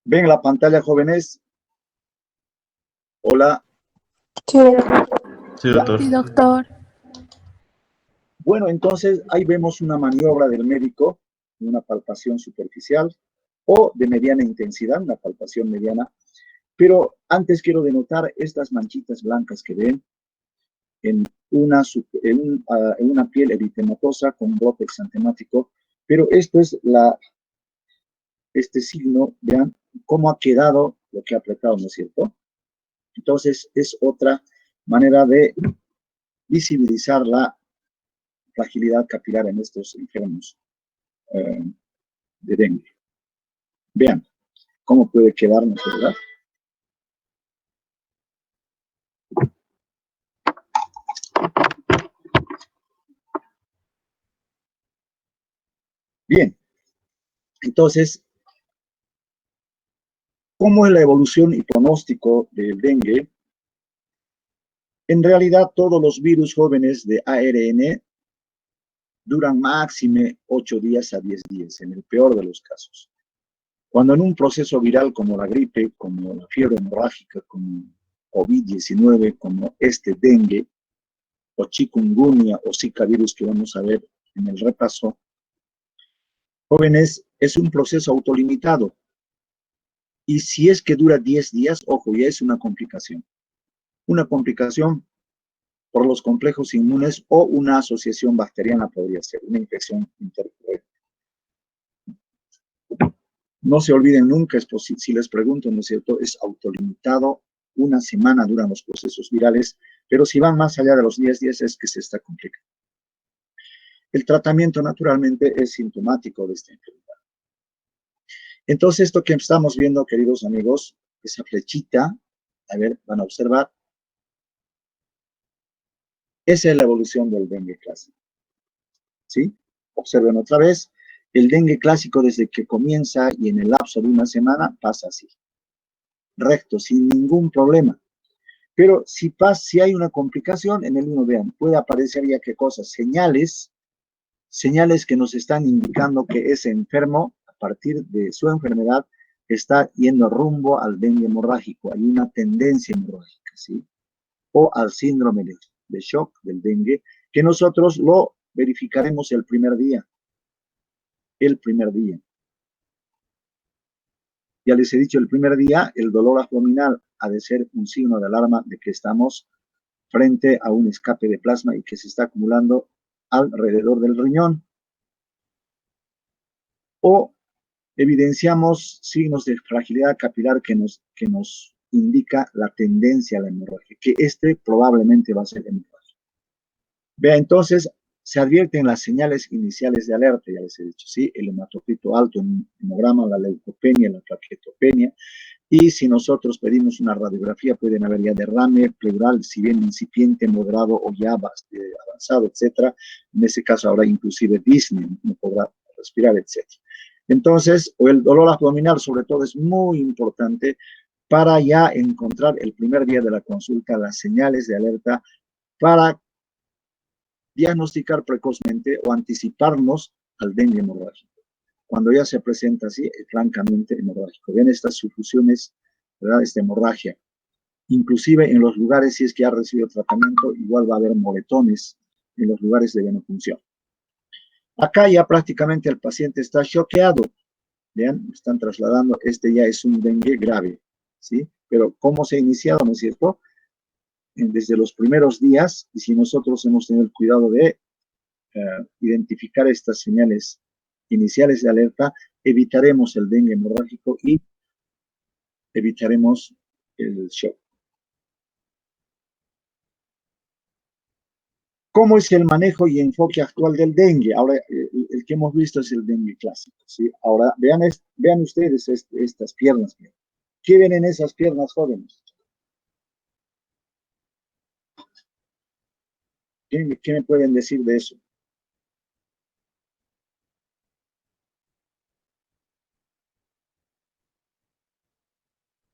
¿Ven la pantalla, jóvenes? Hola. Sí, Sí, Ya. doctor. sí, doctor. Bueno, entonces ahí vemos una maniobra del médico, una palpación superficial o de mediana intensidad, una palpación mediana. Pero antes quiero denotar estas manchitas blancas que ven en una piel eritematosa con brote exantemático. Pero esto es este signo, vean cómo ha quedado lo que ha apretado, ¿no es cierto? Entonces es otra manera de visibilizar la fragilidad capilar en estos enfermos eh, de dengue. Vean cómo puede quedarnos, ¿verdad? Bien, entonces, ¿cómo es la evolución y pronóstico del dengue? En realidad, todos los virus jóvenes de ARN duran máximo 8 días a 10 días, en el peor de los casos. Cuando en un proceso viral como la gripe, como la fiebre hemorrágica, como COVID-19, como este dengue, o chikungunya o zika virus que vamos a ver en el repaso, jóvenes, es un proceso autolimitado. Y si es que dura 10 días, ojo, ya es una complicación. Una complicación por los complejos inmunes o una asociación bacteriana podría ser, una infección intercurrente. No se olviden nunca, si les pregunto, ¿no es cierto? Es autolimitado, una semana duran los procesos virales, pero si van más allá de los 10 días es que se está complicando. El tratamiento naturalmente es sintomático de esta enfermedad. Entonces, esto que estamos viendo, queridos amigos, esa flechita, a ver, van a observar, esa es la evolución del dengue clásico. ¿Sí? Observen otra vez, el dengue clásico desde que comienza y en el lapso de una semana pasa así, recto, sin ningún problema. Pero si hay una complicación, en el 1, vean, puede aparecer ya qué cosas, señales que nos están indicando que ese enfermo, a partir de su enfermedad, está yendo rumbo al dengue hemorrágico. Hay una tendencia hemorrágica, ¿sí? O al síndrome de shock del dengue, que nosotros lo verificaremos el primer día. El primer día. Ya les he dicho, el primer día, el dolor abdominal ha de ser un signo de alarma de que estamos frente a un escape de plasma y que se está acumulando alrededor del riñón. O evidenciamos signos de fragilidad capilar que nos indica la tendencia a la hemorragia, que probablemente va a ser hemorragia. Vea, entonces, se advierten las señales iniciales de alerta, ya les he dicho, ¿sí? El hematocrito alto en hemograma, la leucopenia, la plaquetopenia, y si nosotros pedimos una radiografía, pueden haber ya derrame pleural, si bien incipiente, moderado o ya avanzado, etcétera. En ese caso habrá inclusive disnea, no podrá respirar, etcétera. Entonces, o el dolor abdominal, sobre todo, es muy importante para ya encontrar el primer día de la consulta las señales de alerta para diagnosticar precozmente o anticiparnos al dengue hemorrágico. Cuando ya se presenta así, es francamente hemorrágico. Ven estas sufusiones, ¿verdad? Esta hemorragia. Inclusive en los lugares, si es que ha recibido tratamiento, igual va a haber moretones en los lugares de venopunción. Acá ya prácticamente el paciente está choqueado. Vean, están trasladando, este ya es un dengue grave, ¿sí? Pero ¿cómo se ha iniciado, no es cierto? Desde los primeros días, y si nosotros hemos tenido el cuidado de identificar estas señales iniciales de alerta, evitaremos el dengue hemorrágico y evitaremos el shock. ¿Cómo es el manejo y enfoque actual del dengue? Ahora, el que hemos visto es el dengue clásico, ¿sí? Ahora, vean ustedes estas piernas. ¿Qué ven en esas piernas, jóvenes? ¿Qué me pueden decir de eso?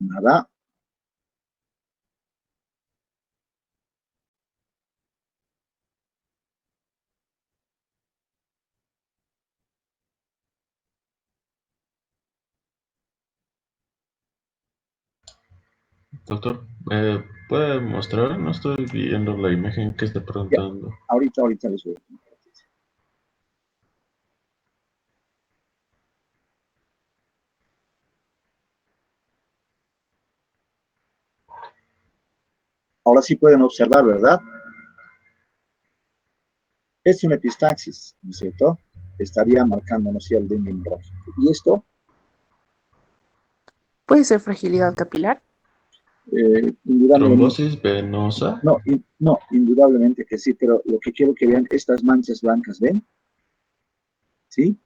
Nada. Doctor, ¿me puede mostrar? No estoy viendo la imagen que está Ya, preguntando. ahorita les voy a compartir. Ahora sí pueden observar, ¿verdad? Es una epistaxis, ¿no es cierto? Estaría marcándonos ya el dengue hemorrágico. Y esto, Puede ser fragilidad capilar. indudablemente, Trombosis venosa. no, indudablemente que sí, pero lo que quiero que vean, estas manchas blancas, ¿ven? ¿Sí?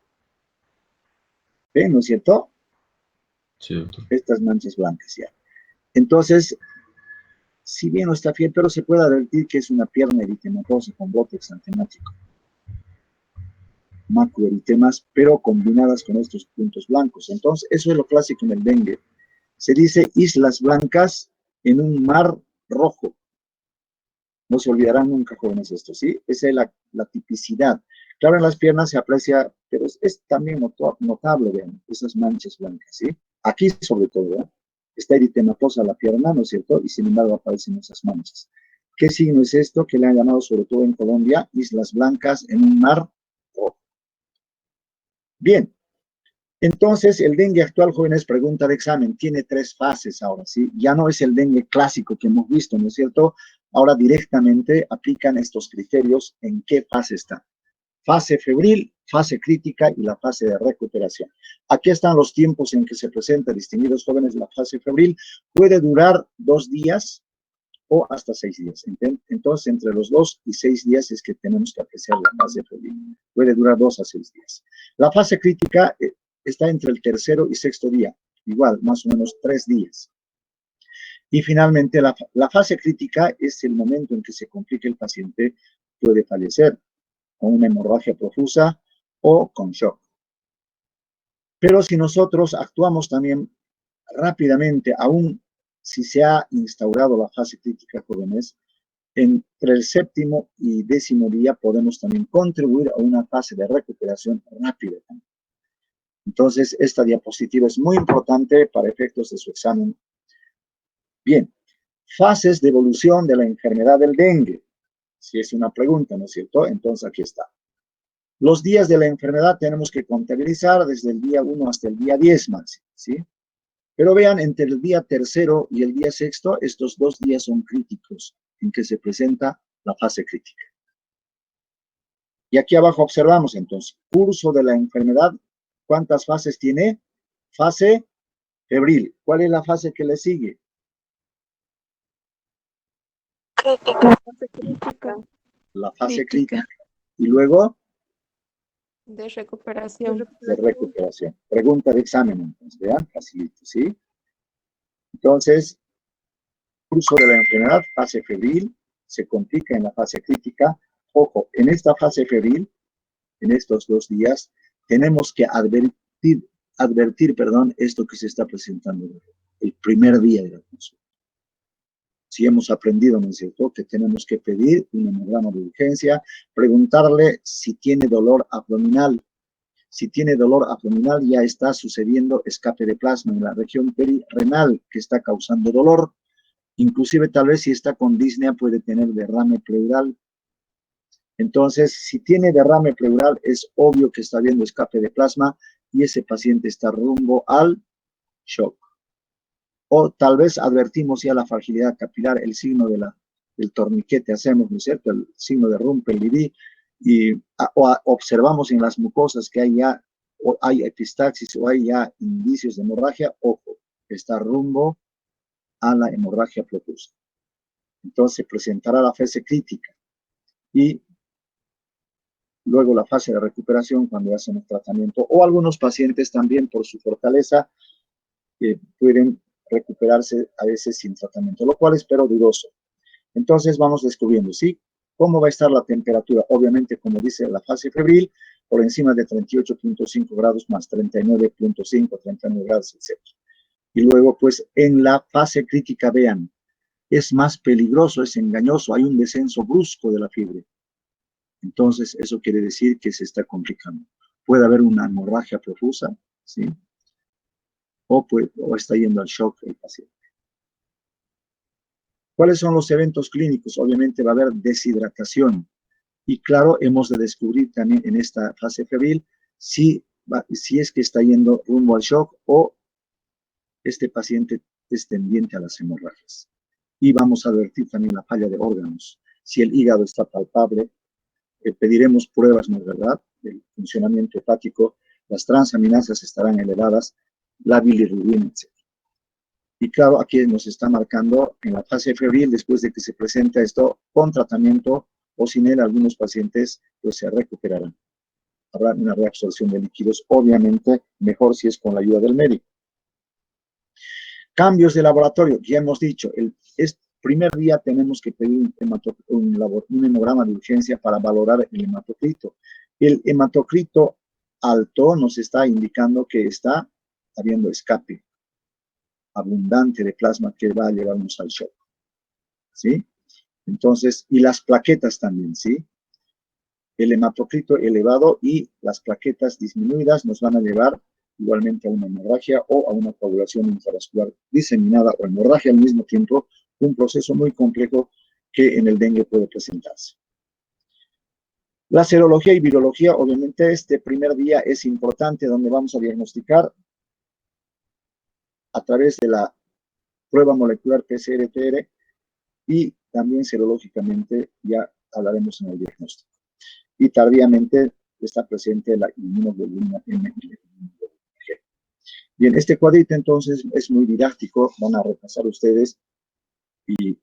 ¿Ven, no es cierto? Sí, doctor. Estas manchas blancas ya. Entonces, si bien no está fiel, pero se puede advertir que es una pierna eritematosa con brote exantemático, macroeritemas, pero combinadas con estos puntos blancos. Entonces, eso es lo clásico en el dengue. Se dice islas blancas en un mar rojo. No se olvidarán nunca, jóvenes, esto, ¿sí? Esa es la tipicidad. Claro, en las piernas se aprecia, pero es también notable, vean, esas manchas blancas, ¿sí? Aquí, sobre todo, ¿verdad? Está eritematosa la pierna, ¿no es cierto? Y sin embargo aparecen esas manchas. ¿Qué signo es esto que le han llamado, sobre todo en Colombia, islas blancas en un mar rojo? Bien, entonces, el dengue actual, jóvenes, pregunta de examen, tiene 3 fases ahora, ¿sí? Ya no es el dengue clásico que hemos visto, ¿no es cierto? Ahora directamente aplican estos criterios en qué fase está. Fase febril, fase crítica y la fase de recuperación. Aquí están los tiempos en que se presenta, distinguidos jóvenes, la fase febril. Puede durar 2 días o hasta 6 días. Entonces, entre los 2 y 6 días es que tenemos que apreciar la fase febril. Puede durar 2 a 6 días. La fase crítica está entre el tercero y sexto día, igual, más o menos 3 días. Y finalmente, la fase crítica es el momento en que se complica el paciente, puede fallecer con una hemorragia profusa o con shock. Pero si nosotros actuamos también rápidamente, aún si se ha instaurado la fase crítica, jóvenes, entre el séptimo y décimo día podemos también contribuir a una fase de recuperación rápida. Entonces, esta diapositiva es muy importante para efectos de su examen. Bien, fases de evolución de la enfermedad del dengue. Si es una pregunta, ¿no es cierto? Entonces, aquí está. Los días de la enfermedad tenemos que contabilizar desde el día 1 hasta el día 10 máximo, ¿sí? Pero vean, entre el día tercero y el día sexto, estos 2 días son críticos en que se presenta la fase crítica. Y aquí abajo observamos entonces, curso de la enfermedad, ¿cuántas fases tiene? Fase febril. ¿Cuál es la fase que le sigue? La fase crítica. La fase crítica. Y luego, De recuperación. de recuperación. Pregunta de examen, entonces, vean, facilito, ¿sí? Entonces, curso de la enfermedad, fase febril, se complica en la fase crítica. Ojo, en esta fase febril, en estos 2 días, tenemos que advertir, esto que se está presentando el primer día de la consulta. Si hemos aprendido, ¿no es cierto?, que tenemos que pedir un hemograma de urgencia, preguntarle si tiene dolor abdominal. Si tiene dolor abdominal, ya está sucediendo escape de plasma en la región perirenal que está causando dolor. Inclusive tal vez si está con disnea puede tener derrame pleural. Entonces, si tiene derrame pleural, es obvio que está habiendo escape de plasma y ese paciente está rumbo al shock. O tal vez advertimos ya la fragilidad capilar, el signo del torniquete hacemos, ¿no es cierto? El signo de Rumpel-Levy, y observamos en las mucosas que hay ya, o hay epistaxis o hay ya indicios de hemorragia, ojo, está rumbo a la hemorragia profusa. Entonces presentará la fase crítica y luego la fase de recuperación cuando hacen el tratamiento, o algunos pacientes también por su fortaleza pueden recuperarse a veces sin tratamiento, lo cual es pero dudoso. Entonces vamos descubriendo, ¿sí? ¿Cómo va a estar la temperatura? Obviamente, como dice la fase febril, por encima de 38.5 grados más 39.5, 39 grados, etc. Y luego, pues, en la fase crítica, vean, es más peligroso, es engañoso, hay un descenso brusco de la fiebre. Entonces, eso quiere decir que se está complicando. Puede haber una hemorragia profusa, ¿sí? O está yendo al shock el paciente. ¿Cuáles son los eventos clínicos? Obviamente va a haber deshidratación. Y claro, hemos de descubrir también en esta fase febril si es que está yendo rumbo al shock o este paciente es tendiente a las hemorragias. Y vamos a advertir también la falla de órganos. Si el hígado está palpable, pediremos pruebas, ¿no es verdad?, del funcionamiento hepático, las transaminasas estarán elevadas, la bilirrubina, etc. Y claro, aquí nos está marcando en la fase febril, después de que se presenta esto, con tratamiento o sin él, algunos pacientes pues se recuperarán. Habrá una reabsorción de líquidos, obviamente mejor si es con la ayuda del médico. Cambios de laboratorio, ya hemos dicho, el primer día tenemos que pedir un hemograma de urgencia para valorar el hematocrito. El hematocrito alto nos está indicando que está habiendo escape abundante de plasma que va a llevarnos al shock, ¿sí? Entonces, y las plaquetas también, ¿sí? El hematocrito elevado y las plaquetas disminuidas nos van a llevar igualmente a una hemorragia o a una coagulación intravascular diseminada o hemorragia al mismo tiempo, un proceso muy complejo que en el dengue puede presentarse. La serología y virología, obviamente este primer día es importante, donde vamos a diagnosticar a través de la prueba molecular PCR-TR y también serológicamente ya hablaremos en el diagnóstico. Y tardíamente está presente la inmunoglobulina M y la inmunoglobulina G. Bien, este cuadrito entonces es muy didáctico, van a repasar ustedes y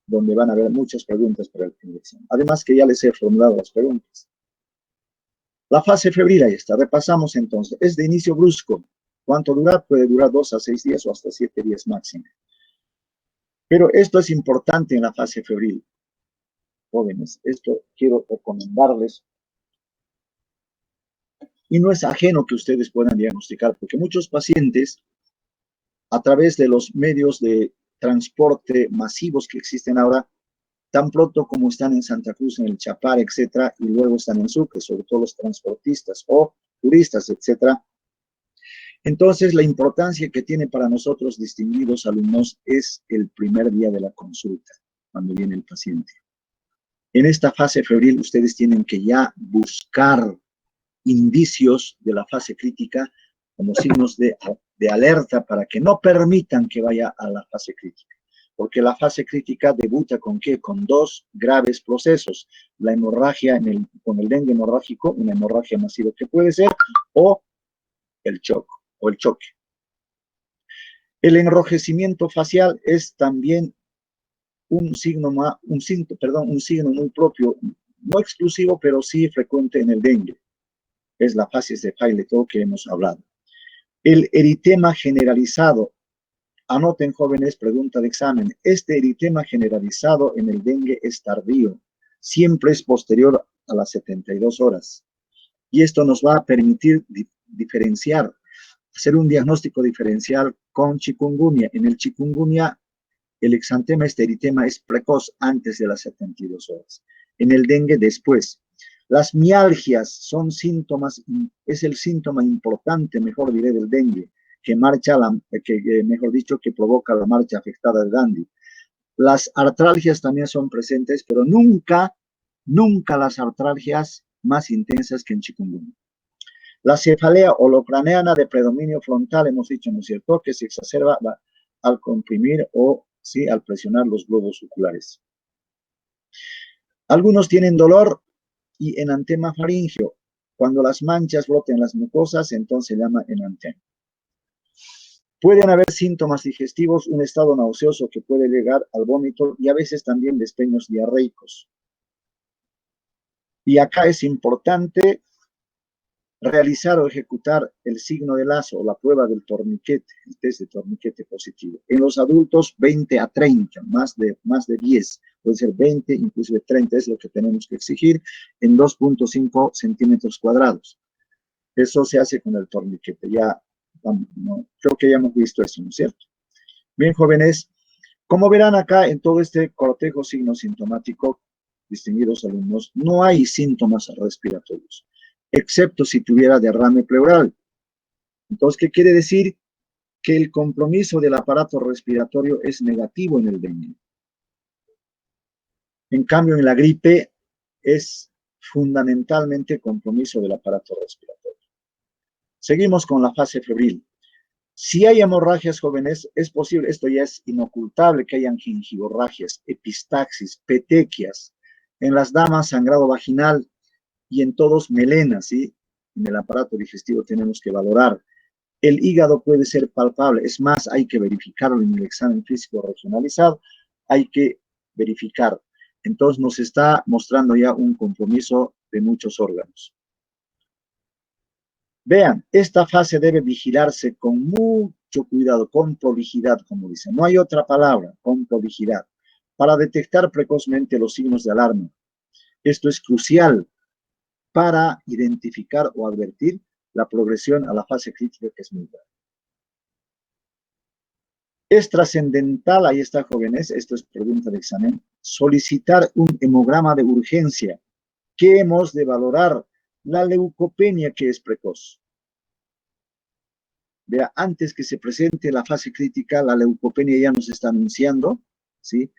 donde van a ver muchas preguntas para el examen. Además que ya les he formulado las preguntas. La fase febril, ahí está, repasamos entonces, es de inicio brusco. ¿Cuánto dura? Puede durar 2 a 6 días o hasta 7 días máximo. Pero esto es importante en la fase febril. Jóvenes, esto quiero recomendarles. Y no es ajeno que ustedes puedan diagnosticar, porque muchos pacientes, a través de los medios de transporte masivos que existen ahora, tan pronto como están en Santa Cruz, en el Chapar, etcétera, y luego están en Sucre, sobre todo los transportistas o turistas, etcétera. Entonces, la importancia que tiene para nosotros, distinguidos alumnos, es el primer día de la consulta, cuando viene el paciente. En esta fase febril, ustedes tienen que ya buscar indicios de la fase crítica como signos de alerta para que no permitan que vaya a la fase crítica. Porque la fase crítica debuta ¿con qué? Con 2 graves procesos. La hemorragia con el dengue hemorrágico, una hemorragia masiva que puede ser, o el shock, o el choque. El enrojecimiento facial es también un signo muy propio, no exclusivo, pero sí frecuente en el dengue. Es la fase de Faylet-Tau que hemos hablado. El eritema generalizado. Anoten, jóvenes, pregunta de examen. Este eritema generalizado en el dengue es tardío. Siempre es posterior a las 72 horas. Y esto nos va a permitir diferenciar, hacer un diagnóstico diferencial con chikungunya. En el chikungunya, el exantema, este eritema, es precoz antes de las 72 horas. En el dengue, después. Las mialgias son síntomas, es el síntoma importante, mejor diré, del dengue, que provoca la marcha afectada del dandy. Las artralgias también son presentes, pero nunca las artralgias más intensas que en chikungunya. La cefalea holocraneana de predominio frontal, hemos dicho, ¿no es cierto?, que se exacerba al comprimir o sí, al presionar los globos oculares. Algunos tienen dolor y enantema faríngeo. Cuando las manchas broten las mucosas, entonces se llama enantema. Pueden haber síntomas digestivos, un estado nauseoso que puede llegar al vómito y a veces también despeños diarreicos. Y acá es importante realizar o ejecutar el signo de lazo o la prueba del torniquete, el test de torniquete positivo. En los adultos, 20 a 30, más de 10, puede ser 20, inclusive 30, es lo que tenemos que exigir, en 2.5 centímetros cuadrados. Eso se hace con el torniquete. Ya, creo que ya hemos visto eso, ¿no es cierto? Bien, jóvenes, como verán acá en todo este cortejo signo sintomático, distinguidos alumnos, no hay síntomas respiratorios, excepto si tuviera derrame pleural. Entonces, ¿qué quiere decir? Que el compromiso del aparato respiratorio es negativo en el dengue. En cambio, en la gripe es fundamentalmente compromiso del aparato respiratorio. Seguimos con la fase febril. Si hay hemorragias jóvenes, es posible, esto ya es inocultable, que hayan gingivorragias, epistaxis, petequias, en las damas sangrado vaginal y en todos melenas, ¿sí? En el aparato digestivo tenemos que valorar. El hígado puede ser palpable, es más, hay que verificarlo en el examen físico regionalizado, hay que verificar. Entonces nos está mostrando ya un compromiso de muchos órganos. Vean, esta fase debe vigilarse con mucho cuidado, con prolijidad, como dicen. No hay otra palabra, con prolijidad, para detectar precozmente los signos de alarma. Esto es crucial para identificar o advertir la progresión a la fase crítica, que es muy grave. Es trascendental, ahí está, jóvenes, esto es pregunta de examen, solicitar un hemograma de urgencia. ¿Qué hemos de valorar? La leucopenia, que es precoz. Vea, antes que se presente la fase crítica, la leucopenia ya nos está anunciando, ¿sí?,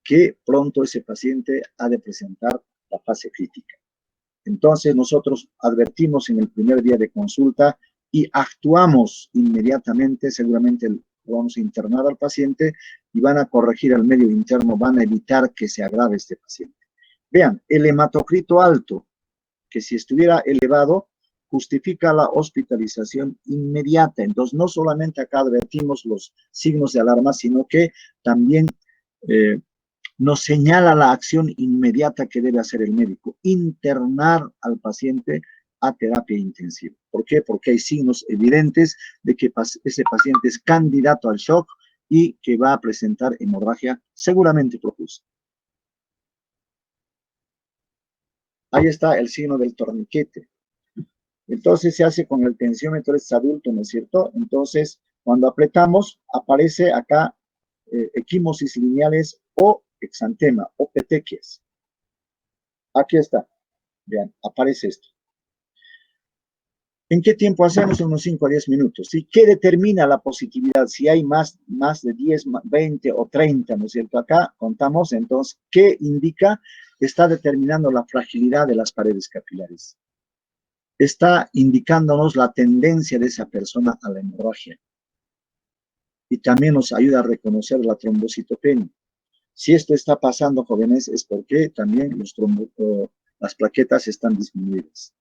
que pronto ese paciente ha de presentar la fase crítica. Entonces nosotros advertimos en el primer día de consulta y actuamos inmediatamente, seguramente lo vamos a internar al paciente y van a corregir el medio interno, van a evitar que se agrave este paciente. Vean, el hematocrito alto, que si estuviera elevado, justifica la hospitalización inmediata. Entonces, no solamente acá advertimos los signos de alarma, sino que también nos señala la acción inmediata que debe hacer el médico: internar al paciente a terapia intensiva. ¿Por qué? Porque hay signos evidentes de que ese paciente es candidato al shock y que va a presentar hemorragia seguramente profusa. Ahí está el signo del torniquete. Entonces se hace con el tensiómetro, es adulto, ¿no es cierto? Entonces, cuando apretamos, aparece acá equimosis lineales o exantema o petequias. Aquí está. Vean, aparece esto. ¿En qué tiempo hacemos? Unos 5 a 10 minutos. ¿Sí? ¿Qué determina la positividad? Si hay más de 10, 20 o 30, ¿no es cierto? Acá contamos, entonces, ¿qué indica? Está determinando la fragilidad de las paredes capilares. Está indicándonos la tendencia de esa persona a la hemorragia. Y también nos ayuda a reconocer la trombocitopenia. Si esto está pasando, jóvenes, es porque también las plaquetas están disminuidas.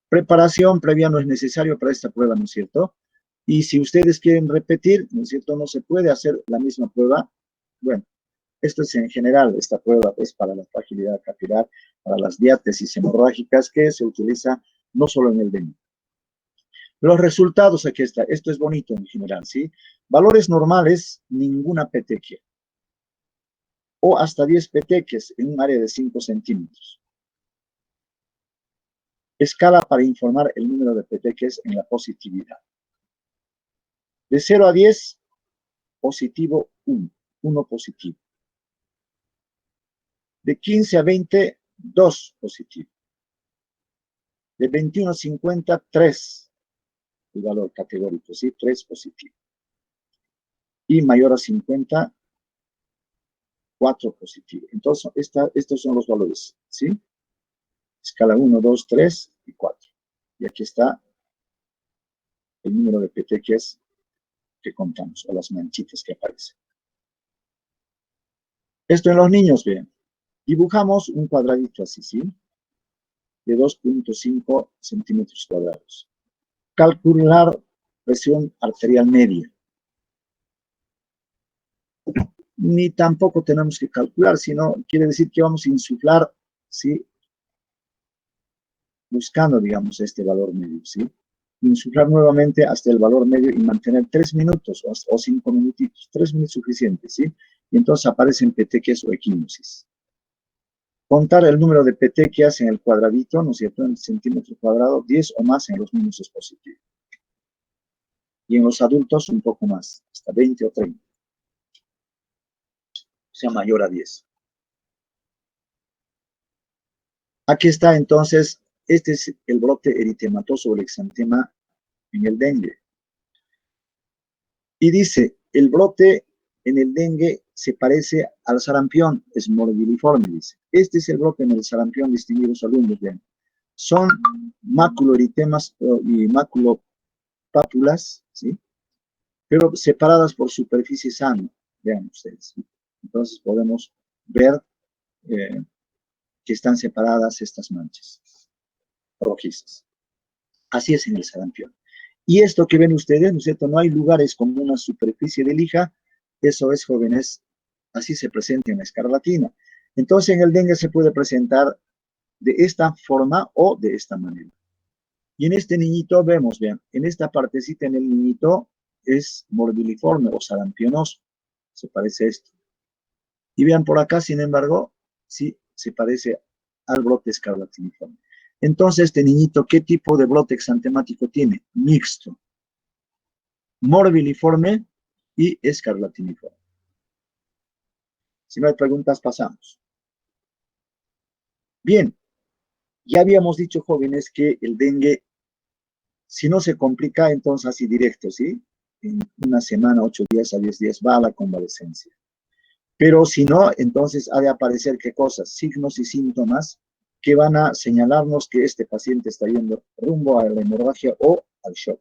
Preparación previa no es necesario para esta prueba, ¿no es cierto? Y si ustedes quieren repetir, ¿no es cierto?, no se puede hacer la misma prueba. Bueno, esto es en general, esta prueba es para la fragilidad capilar, para las diátesis hemorrágicas, que se utiliza no solo en el dengue. Los resultados, aquí está, esto es bonito en general, ¿sí? Valores normales, ninguna petequia. O hasta 10 petequias en un área de 5 centímetros. Escala para informar el número de petequias en la positividad. De 0 a 10, positivo 1, 1 positivo. De 15 a 20, 2 positivo. De 21 a 50, 3, el valor categórico, ¿sí? 3 positivo. Y mayor a 50, 4 positivo. Entonces, estos son los valores, ¿sí? Escala 1, 2, 3 y 4. Y aquí está el número de petequias que contamos, o las manchitas que aparecen. Esto en los niños, vean. Dibujamos un cuadradito así, ¿sí? De 2.5 centímetros cuadrados. Calcular presión arterial media. Ni tampoco tenemos que calcular, sino quiere decir que vamos a insuflar, ¿sí? Buscando, digamos, este valor medio, ¿sí? Insuflar nuevamente hasta el valor medio y mantener 3 minutos o 5 minutitos. 3 minutos suficientes, ¿sí? Y entonces aparecen petequias o equimosis. Contar el número de petequias en el cuadradito, ¿no es cierto?, en el centímetro cuadrado, 10 o más en los niños es positivo. Y en los adultos un poco más, hasta 20 o 30. O sea, mayor a 10. Aquí está entonces, este es el brote eritematoso o el exantema en el dengue. Y dice, el brote en el dengue se parece al sarampión, es morbilliforme, dice. Este es el brote en el sarampión, distinguidos alumnos, vean. Son maculoeritemas y maculopápulas, ¿sí? Pero separadas por superficie sana, vean ustedes. ¿Sí? Entonces podemos ver que están separadas estas manchas rojizas. Así es en el sarampión. Y esto que ven ustedes, ¿no es cierto? No hay lugares como una superficie de lija. Eso es, jóvenes, así se presenta en la escarlatina. Entonces en el dengue se puede presentar de esta forma o de esta manera. Y en este niñito vemos, vean, en esta partecita en el niñito es morbilliforme o sarampionoso. Se parece a esto. Y vean por acá, sin embargo, sí se parece al brote escarlatiniforme. Entonces, este niñito, ¿qué tipo de brote exantemático tiene? Mixto. Morbilliforme y escarlatiniforme. Si no hay preguntas, pasamos. Bien, ya habíamos dicho, jóvenes, que el dengue, si no se complica, entonces así directo, ¿sí? En una semana, 8 días a 10 días va a la convalecencia. Pero si no, entonces ha de aparecer, ¿qué cosas? Signos y síntomas que van a señalarnos que este paciente está yendo rumbo a la hemorragia o al shock.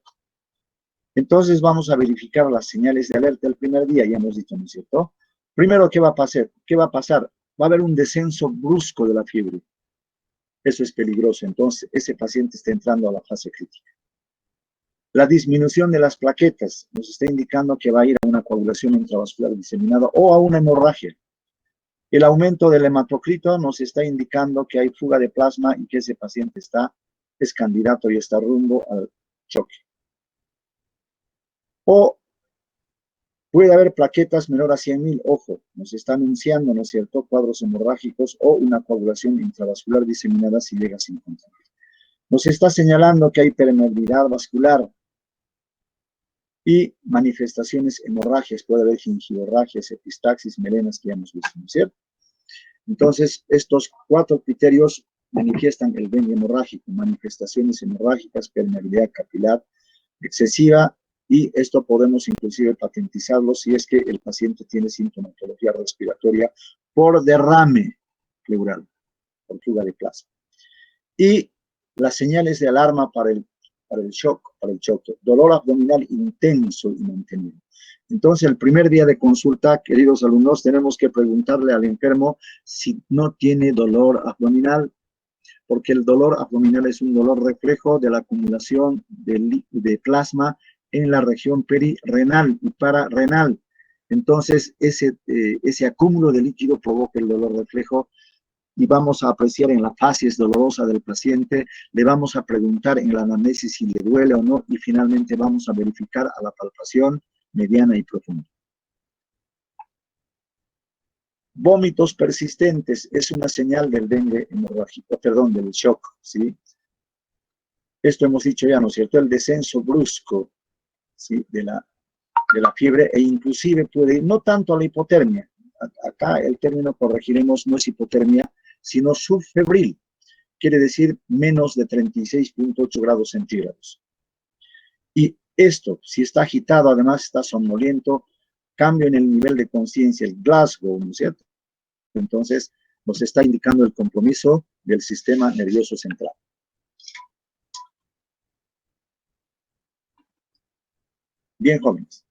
Entonces vamos a verificar las señales de alerta el primer día, ya hemos dicho, ¿no es cierto? Primero, ¿qué va a pasar? ¿Qué va a pasar? Va a haber un descenso brusco de la fiebre. Eso es peligroso. Entonces, ese paciente está entrando a la fase crítica. La disminución de las plaquetas nos está indicando que va a ir a una coagulación intravascular diseminada o a una hemorragia. El aumento del hematocrito nos está indicando que hay fuga de plasma y que ese paciente es candidato y está rumbo al choque. O puede haber plaquetas menor a 100.000, ojo, nos está anunciando, ¿no es cierto?, cuadros hemorrágicos o una coagulación intravascular diseminada si llega sin control. Nos está señalando que hay permeabilidad vascular y manifestaciones hemorragias, puede haber gingivorragias, epistaxis, melenas que ya hemos visto, ¿no es cierto? Entonces, estos 4 criterios manifiestan el dengue hemorrágico, manifestaciones hemorrágicas, permeabilidad capilar excesiva, y esto podemos inclusive patentizarlo si es que el paciente tiene sintomatología respiratoria por derrame pleural, por fuga de plasma. Y las señales de alarma para el shock, dolor abdominal intenso y mantenido. Entonces, el primer día de consulta, queridos alumnos, tenemos que preguntarle al enfermo si no tiene dolor abdominal, porque el dolor abdominal es un dolor reflejo de la acumulación de plasma en la región perirenal y pararrenal. Entonces, ese acúmulo de líquido provoca el dolor reflejo y vamos a apreciar en la facies dolorosa del paciente, le vamos a preguntar en la anamnesis si le duele o no y finalmente vamos a verificar a la palpación mediana y profunda. Vómitos persistentes es una señal del dengue hemorrágico, perdón, del shock, ¿sí? Esto hemos dicho ya, ¿no es cierto? El descenso brusco, ¿sí?, de la fiebre e inclusive puede ir no tanto a la hipotermia. Acá el término corregiremos no es hipotermia, sino subfebril. Quiere decir menos de 36.8 grados centígrados. Y esto, si está agitado, además está somnoliento, cambio en el nivel de conciencia, el Glasgow, ¿no es cierto? Entonces, nos está indicando el compromiso del sistema nervioso central. Bien, jóvenes.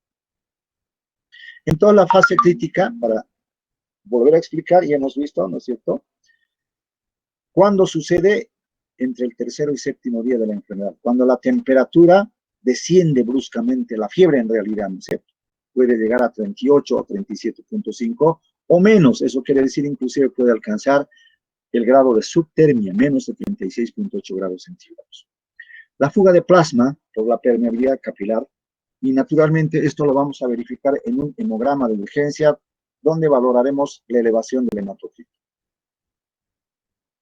En toda la fase crítica, para volver a explicar, ya hemos visto, ¿no es cierto?, cuando sucede entre el tercero y séptimo día de la enfermedad, cuando la temperatura desciende bruscamente, la fiebre en realidad, ¿no es cierto?, puede llegar a 38 o 37.5 o menos, eso quiere decir inclusive puede alcanzar el grado de subtermia, menos de 36.8 grados centígrados. La fuga de plasma por la permeabilidad capilar, y naturalmente esto lo vamos a verificar en un hemograma de urgencia, donde valoraremos la elevación del hematocrito.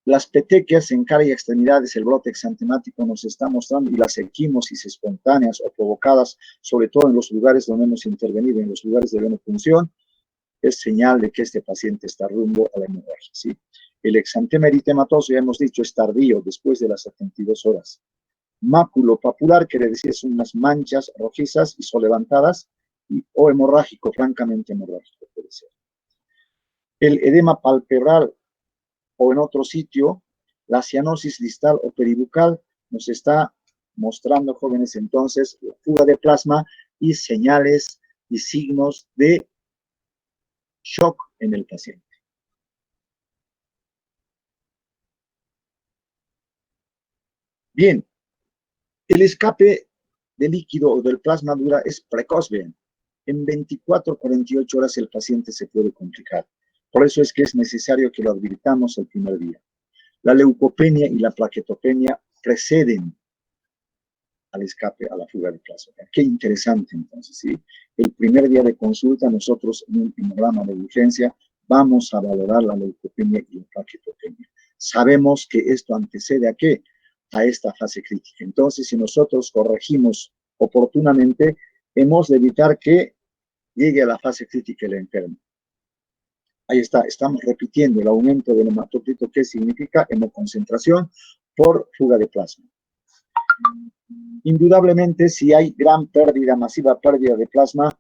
Las petequias en cara y extremidades, el brote exantemático nos está mostrando, y las equimosis espontáneas o provocadas, sobre todo en los lugares donde hemos intervenido, en los lugares de venopunción, es señal de que este paciente está rumbo a la hemorragia, ¿sí? El exantema eritematoso, ya hemos dicho, es tardío, después de las 72 horas. Máculo papular, quiere decir son unas manchas rojizas y solevantadas, o hemorrágico, francamente hemorrágico puede ser. El edema palpebral o en otro sitio, la cianosis distal o peribucal nos está mostrando, jóvenes, entonces, la fuga de plasma y señales y signos de shock en el paciente. Bien, el escape de líquido o del plasma dura es precoz, bien. En 24 48 horas el paciente se puede complicar. Por eso es que es necesario que lo advirtamos el primer día. La leucopenia y la plaquetopenia preceden al escape, a la fuga de plasma. Qué interesante, entonces, ¿sí? El primer día de consulta, nosotros en un programa de urgencia vamos a valorar la leucopenia y la plaquetopenia. Sabemos que esto antecede ¿a qué? A esta fase crítica. Entonces, si nosotros corregimos oportunamente, hemos de evitar que llegue a la fase crítica el enfermo. Ahí está, estamos repitiendo el aumento del hematocrito, que significa hemoconcentración por fuga de plasma. Indudablemente, si hay gran pérdida, masiva pérdida de plasma,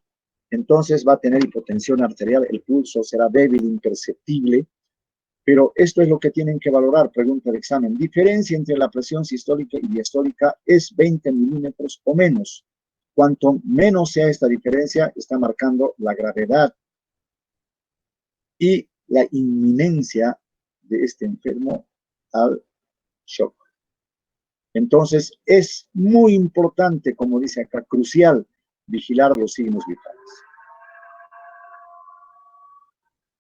entonces va a tener hipotensión arterial, el pulso será débil, imperceptible, pero esto es lo que tienen que valorar, pregunta de examen. Diferencia entre la presión sistólica y diastólica es 20 milímetros o menos. Cuanto menos sea esta diferencia, está marcando la gravedad y la inminencia de este enfermo al shock. Entonces, es muy importante, como dice acá, crucial, vigilar los signos vitales.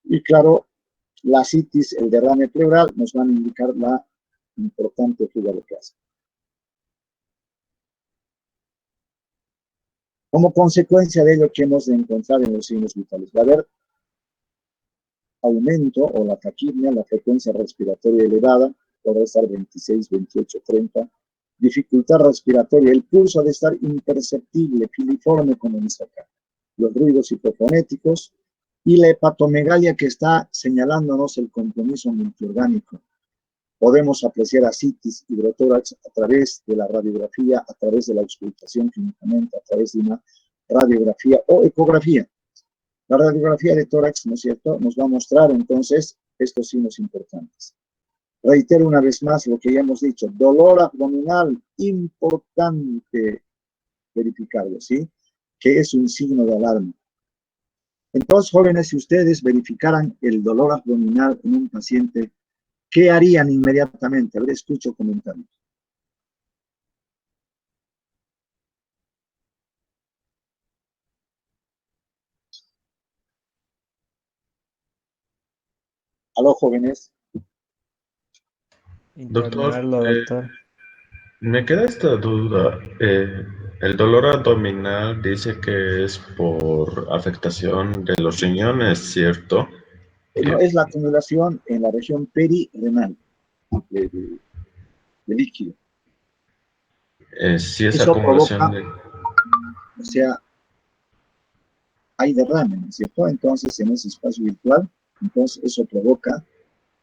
Y claro, la citis, el derrame pleural, nos van a indicar la importante fuga de plasma. Como consecuencia de ello, ¿qué hemos de encontrar en los signos vitales? Va a haber aumento o la taquipnia, la frecuencia respiratoria elevada, podrá estar 26, 28, 30, dificultad respiratoria, el pulso ha de estar imperceptible, filiforme, como dice acá, los ruidos hipofonéticos y la hepatomegalia que está señalándonos el compromiso multiorgánico. Podemos apreciar ascitis, hidrotórax a través de la radiografía, a través de la auscultación clínicamente, a través de una radiografía o ecografía. La radiografía de tórax, ¿no es cierto?, nos va a mostrar entonces estos signos importantes. Reitero una vez más lo que ya hemos dicho, dolor abdominal, importante verificarlo, ¿sí? Que es un signo de alarma. Entonces, jóvenes, si ustedes verificaran el dolor abdominal en un paciente, ¿qué harían inmediatamente? A ver, escucho comentarios. Aló, jóvenes. Doctor, Internarlo, doctor. me queda esta duda. El dolor abdominal dice que es por afectación de los riñones, ¿cierto? No, es la acumulación en la región perirenal de líquido. Si esa Eso acumulación provoca, o sea, hay derrame, ¿no es cierto? Entonces, en ese espacio virtual, entonces eso provoca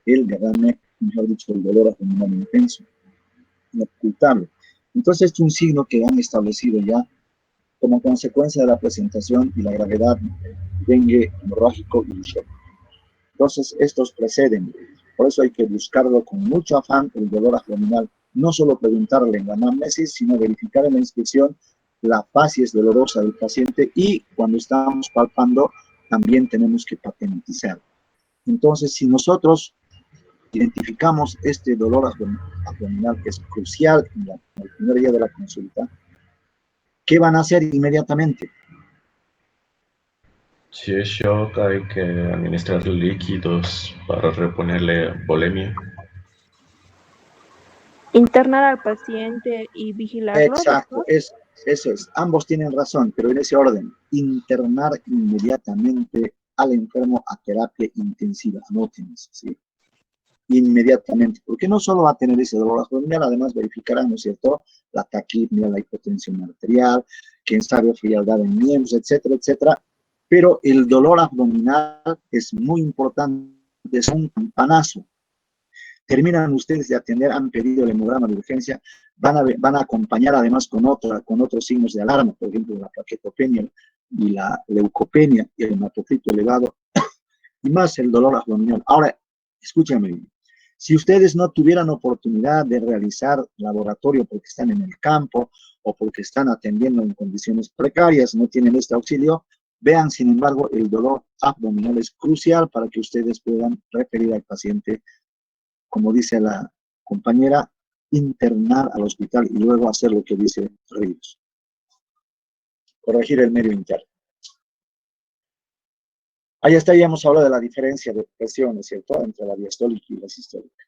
el derrame, mejor dicho, el dolor abdominal intenso, inocultable. Entonces, es un signo que han establecido ya como consecuencia de la presentación y la gravedad dengue hemorrágico y shock. Entonces, estos preceden. Por eso hay que buscarlo con mucho afán, el dolor abdominal. No solo preguntarle en la anamnesis, sino verificar en la inspección la facies dolorosa del paciente y cuando estamos palpando, también tenemos que patentizar. Entonces, si nosotros identificamos este dolor abdominal que es crucial en el primer día de la consulta, ¿qué van a hacer inmediatamente? Si es shock, hay que administrar líquidos para reponerle volemia. Internar al paciente y vigilarlo, Exacto, doctor. eso es. Ambos tienen razón, pero en ese orden. Internar inmediatamente al enfermo a terapia intensiva. Anoten eso, ¿sí? Inmediatamente, porque no solo va a tener ese dolor abdominal, además verificarán, ¿no es cierto?, la taquipnia, la hipotensión arterial, quién sabe, frialdad en miembros, etcétera, etcétera. Pero el dolor abdominal es muy importante, es un campanazo. Terminan ustedes de atender, han pedido el hemograma de urgencia, van a acompañar además con otros signos de alarma, por ejemplo, la plaquetopenia, y la leucopenia y el hematocrito elevado, y más el dolor abdominal. Ahora, escúchame bien. Si ustedes no tuvieran oportunidad de realizar laboratorio porque están en el campo o porque están atendiendo en condiciones precarias, no tienen este auxilio, vean, sin embargo, el dolor abdominal es crucial para que ustedes puedan referir al paciente, como dice la compañera, internar al hospital y luego hacer lo que dice Ríos. Corregir el medio interno. Ahí está, ya hemos hablado de la diferencia de presión, ¿no es cierto?, entre la diastólica y la sistólica.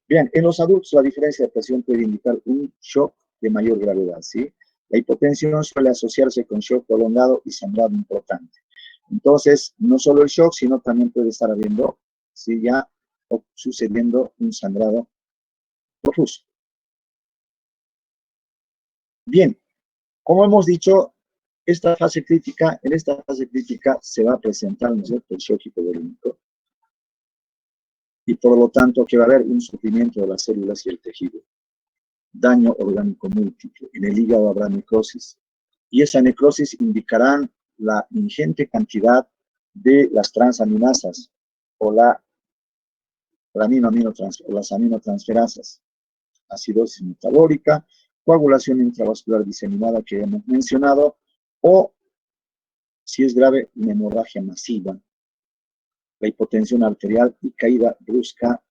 Bien, en los adultos la diferencia de presión puede indicar un shock de mayor gravedad, ¿sí? La hipotensión suele asociarse con shock prolongado y sangrado importante. Entonces, no solo el shock, sino también puede estar habiendo, ¿sí?, ya sucediendo un sangrado profuso. Bien, como hemos dicho, en esta fase crítica se va a presentar, ¿no es cierto?, el shock hipovolémico. Y por lo tanto que va a haber un sufrimiento de las células y el tejido. Daño orgánico múltiple. En el hígado habrá necrosis. Y esa necrosis indicará la ingente cantidad de las transaminasas o las aminotransferasas. Acidosis metabólica, coagulación intravascular diseminada que hemos mencionado, o, si es grave, una hemorragia masiva, la hipotensión arterial y caída brusca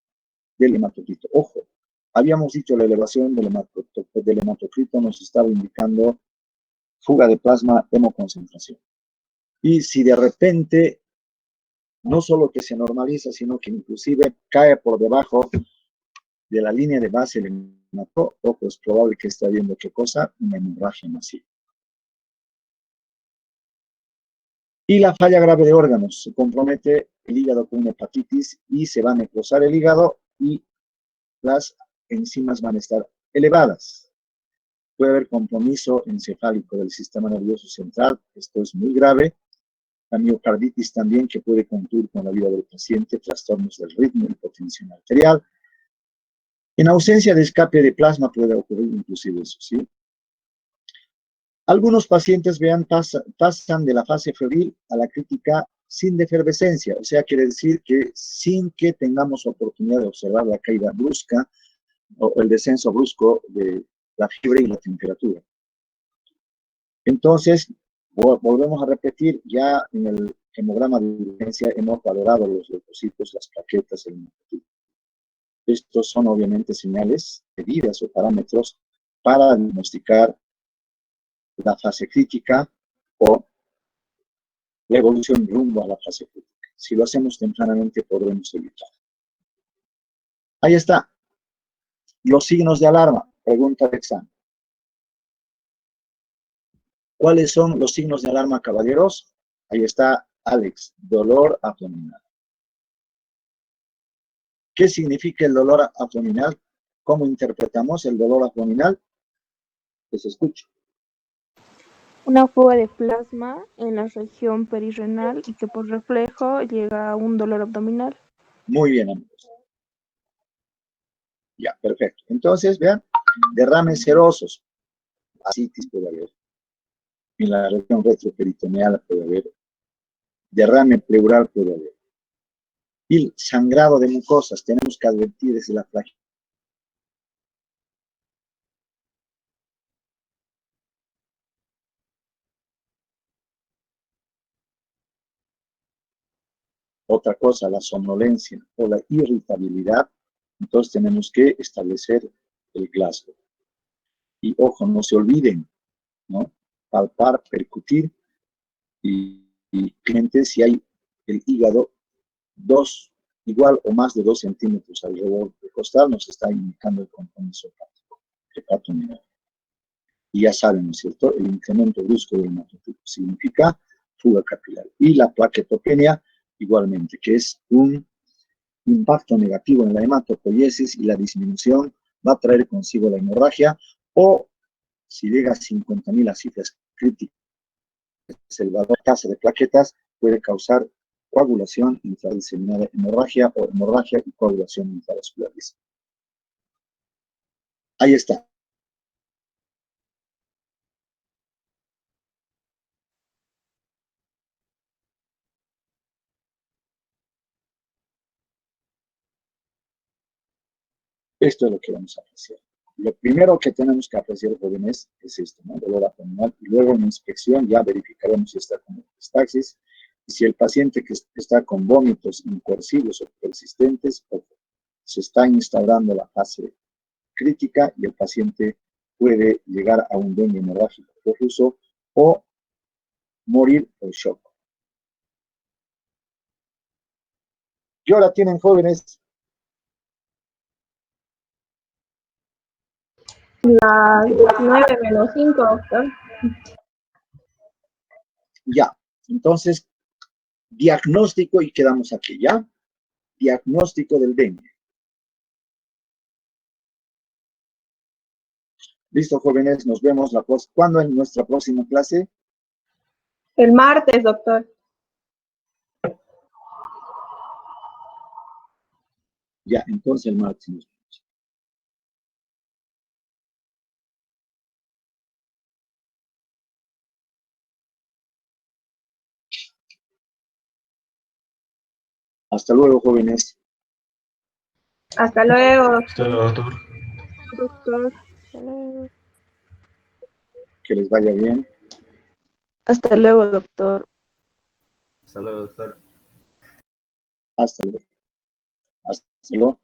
del hematocrito. Ojo, habíamos dicho la elevación del hematocrito nos estaba indicando fuga de plasma, hemoconcentración. Y si de repente, no solo que se normaliza, sino que inclusive cae por debajo de la línea de base del hemato, ojo, es probable que esté viendo qué cosa, una hemorragia masiva. Y la falla grave de órganos, se compromete el hígado con una hepatitis y se va a necrosar el hígado y las enzimas van a estar elevadas. Puede haber compromiso encefálico del sistema nervioso central, esto es muy grave. La miocarditis también, que puede concluir con la vida del paciente, trastornos del ritmo, hipotensión arterial. En ausencia de escape de plasma puede ocurrir inclusive eso, ¿sí? Algunos pacientes, vean, pasan de la fase febril a la crítica sin defervescencia, o sea, quiere decir que sin que tengamos oportunidad de observar la caída brusca o el descenso brusco de la fiebre y la temperatura. Entonces, volvemos a repetir, ya en el hemograma de urgencia hemos valorado los leucocitos, las plaquetas, el hematocrito. Estos son obviamente señales, medidas o parámetros para diagnosticar la fase crítica o la evolución rumbo a la fase crítica. Si lo hacemos tempranamente, podremos evitar. Ahí está. Los signos de alarma. Pregunta de examen. ¿Cuáles son los signos de alarma, caballeros? Ahí está Alex. Dolor abdominal. ¿Qué significa el dolor abdominal? ¿Cómo interpretamos el dolor abdominal? Les escucho. Una fuga de plasma en la región perirrenal y que por reflejo llega a un dolor abdominal. Muy bien, amigos. Ya, perfecto. Entonces, vean, derrames serosos. Asitis puede haber. En la región retroperitoneal puede haber. Derrame pleural puede haber. Y sangrado de mucosas. Tenemos que advertir desde la flagellación. Otra cosa, la somnolencia o la irritabilidad. Entonces tenemos que establecer el Glasgow. Y ojo, no se olviden, ¿no? Palpar, percutir y gente si hay el hígado igual o más de 2 centímetros alrededor del costal, nos está indicando el compromiso hepatomineral. Y ya saben, ¿no es cierto? El incremento brusco del hematocrito significa fuga capilar. Y la plaquetopenia, igualmente, que es un impacto negativo en la hematopoiesis y la disminución va a traer consigo la hemorragia, o si llega a 50.000 a cifras críticas, el valor tasa de plaquetas puede causar coagulación intradiseminada, hemorragia o hemorragia y coagulación intravascular. Ahí está. Esto es lo que vamos a apreciar. Lo primero que tenemos que apreciar, jóvenes, es esto, ¿no? Dolor abdominal. Y luego en la inspección ya verificaremos si está con epistaxis y si el paciente que está con vómitos incoercibles o persistentes, se está instaurando la fase crítica y el paciente puede llegar a un dengue hemorrágico profuso o morir por shock. ¿Qué hora tienen, jóvenes? Las 9 menos 5, doctor. Ya. Entonces, diagnóstico, y quedamos aquí, ¿ya? Diagnóstico del dengue. Listo, jóvenes, nos vemos ¿cuándo en nuestra próxima clase? El martes, doctor. Ya, entonces el martes nos vemos. Hasta luego, jóvenes. Hasta luego, Hasta luego, doctor. doctor. Hasta luego. Que les vaya bien. Hasta luego, doctor. Hasta luego, doctor. Hasta luego. Hasta luego.